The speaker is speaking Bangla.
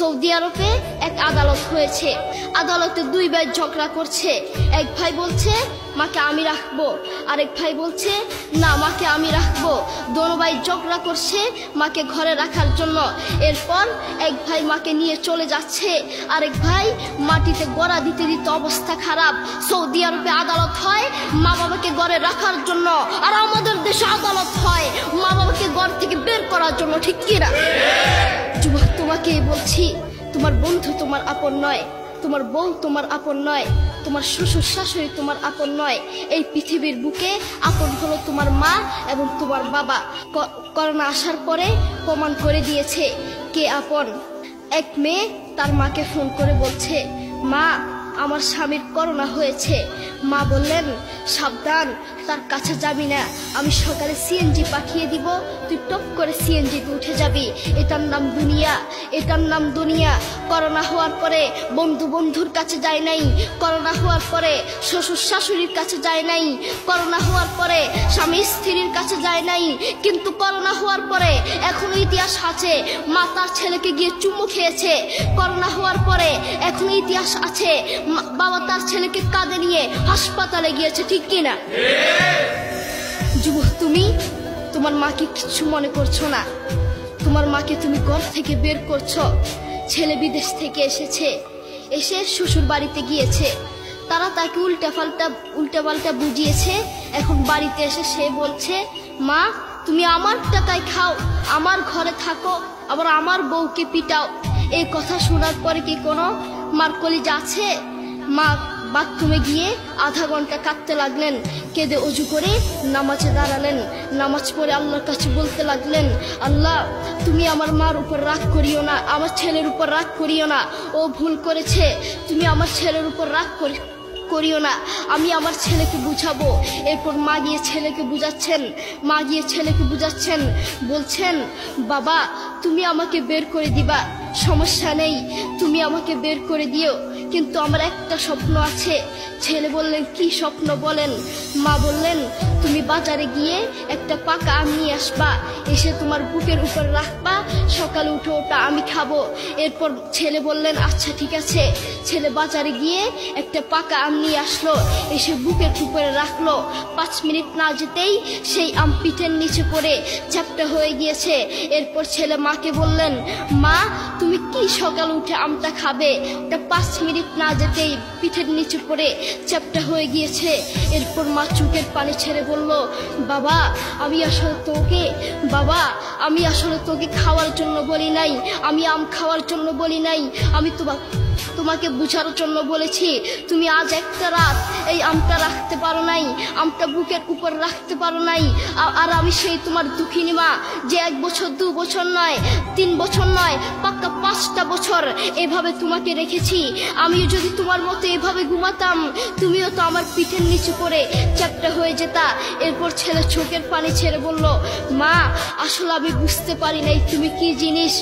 সৌদি আরবে এক আদালত হয়েছে। আদালতে দুই ভাই ঝগড়া করছে। এক ভাই বলছে মাকে আমি রাখবো, আরেক ভাই বলছে না মাকে আমি রাখবো। দোনো ভাই ঝগড়া করছে মাকে ঘরে রাখার জন্য। এরপর এক ভাই মাকে নিয়ে চলে যাচ্ছে, আরেক ভাই মাটিতে গড়া দিতে দিতে অবস্থা খারাপ। সৌদি আরবে আদালত হয় মা বাবাকে ঘরে রাখার জন্য, আর আমাদের দেশে আদালত হয় মা বাবাকে ঘর থেকে বের করার জন্য, ঠিক কিনা? যুবক, তোমাকে বলছি, তোমার বন্ধু তোমার আপন নয়, তোমার বউ তোমার আপন নয়, তোমার শ্বশুর শাশুড়ি তোমার আপন নয়। এই পৃথিবীর বুকে আপন হলো তোমার মা এবং তোমার বাবা। করোনা আসার পরে প্রমাণ করে দিয়েছে কে আপন। এক মেয়ে তার মাকে ফোন করে বলছে, মা আমার স্বামীর করোনা হয়েছে। মা বললেন সাবধান, তার কাছে যাবি না, আমি সকালে সিএনজি পাঠিয়ে দিব, তুই টপ করে সিএনজিতে উঠে যাবি। এটার নাম দুনিয়া, এটার নাম দুনিয়া। করোনা হওয়ার পরে বন্ধু বন্ধুর কাছে যায় নাই, করোনা হওয়ার পরে শ্বশুর শাশুড়ির কাছে যায় নাই, করোনা হওয়ার পরে স্বামী স্ত্রীর কাছে যায় নাই, কিন্তু করোনা হওয়ার পরে এখনো ইতিহাস আছে মা তার ছেলেকে গিয়ে চুমু খেয়েছে। করোনা হওয়ার পরে এখনো ইতিহাস আছে বাবা তার ছেলেকে কাঁধে নিয়ে হাসপাতালে গিয়েছে, ঠিক কিনা? যুবক, তুমি তোমার মাকে কিছু মনে করছো না। তোমার মাকে তুমি ঘর থেকে বের করছো। ছেলে বিদেশ থেকে এসেছে, এসে শ্বশুর বাড়িতে গিয়েছে, তারা তাকে উল্টাপাল্টা বুঝিয়েছে। এখন বাড়িতে এসে সে বলছে, মা তুমি আমার টাকায় খাও, আমার ঘরে থাকো, আবার আমার বউকে পিটাও। এই কথা শোনার পরে কি কোনো মার কলিজা আছে? মা বাথরুমে গিয়ে আধা ঘন্টা কাঁদতে লাগলেন, কেঁদে অজু করে নামাজে দাঁড়ালেন। নামাজ পড়ে আল্লাহর কাছে বলতে লাগলেন, আল্লাহ তুমি আমার মার উপর রাগ করিও না, আমার ছেলের উপর রাগ করিও না, ও ভুল করেছে, তুমি আমার ছেলের উপর রাগ করিও না, আমি আমার ছেলেকে বুঝাবো। এরপর মা গিয়ে ছেলেকে বুঝাচ্ছেন, বলছেন বাবা তুমি আমাকে বের করে দিবা, সমস্যা নেই, তুমি আমাকে বের করে দিও, কিন্তু আমার একটা স্বপ্ন আছে। ছেলে বললেন কি স্বপ্ন বলেন? মা বললেন তুমি বাজারে গিয়ে একটা পাকা আম নিয়ে আসবা, এসে তোমার বুকের উপর রাখবা, সকালে উঠে ওটা আমি খাবো। এরপর ছেলে বললেন আচ্ছা ঠিক আছে। ছেলে বাজারে গিয়ে একটা পাকা আম নিয়ে আসলো, এসে বুকের উপরে রাখলো। 5 মিনিট না যেতেই সেই আম পিঠের নিচে পড়ে চ্যাপ্টা হয়ে গিয়েছে। এরপর ছেলে মাকে বললেন, মা তুমি কি সকালে উঠে আমটা খাবে? ওটা 5 মিনিট না যেতেই পিঠের নিচে পড়ে চ্যাপ্টা হয়ে গিয়েছে। এরপর মা চোখের পানি ছেড়ে বলল, বাবা আমি আসলে তোকে খাওয়ার জন্য বলি নাই, আমি আম খাওয়ার জন্য বলি নাই, আমি তোমাকে বুঝার জন্য বলেছি। তুমি আজ একটা রাত এই আমটা রাখতে পারো নাই, আমটা বুকের উপর রাখতে পারো নাই, আর আমি সেই তোমার দুঃখিনী মা যে 1 বছর 2 বছর নয় 3 বছর নয় পাক্কা 5টা বছর এভাবে তোমাকে রেখেছি। আমিও যদি তোমার মতো এভাবে ঘুমাতাম, তুমিও তো আমার পিঠের নিচে পড়ে চ্যাপ্টা হয়ে যেতা। এরপর ছেলে চোখের পানি ছেড়ে বলল, মা আসলে আমি বুঝতে পারি নাই তুমি কি জিনিস।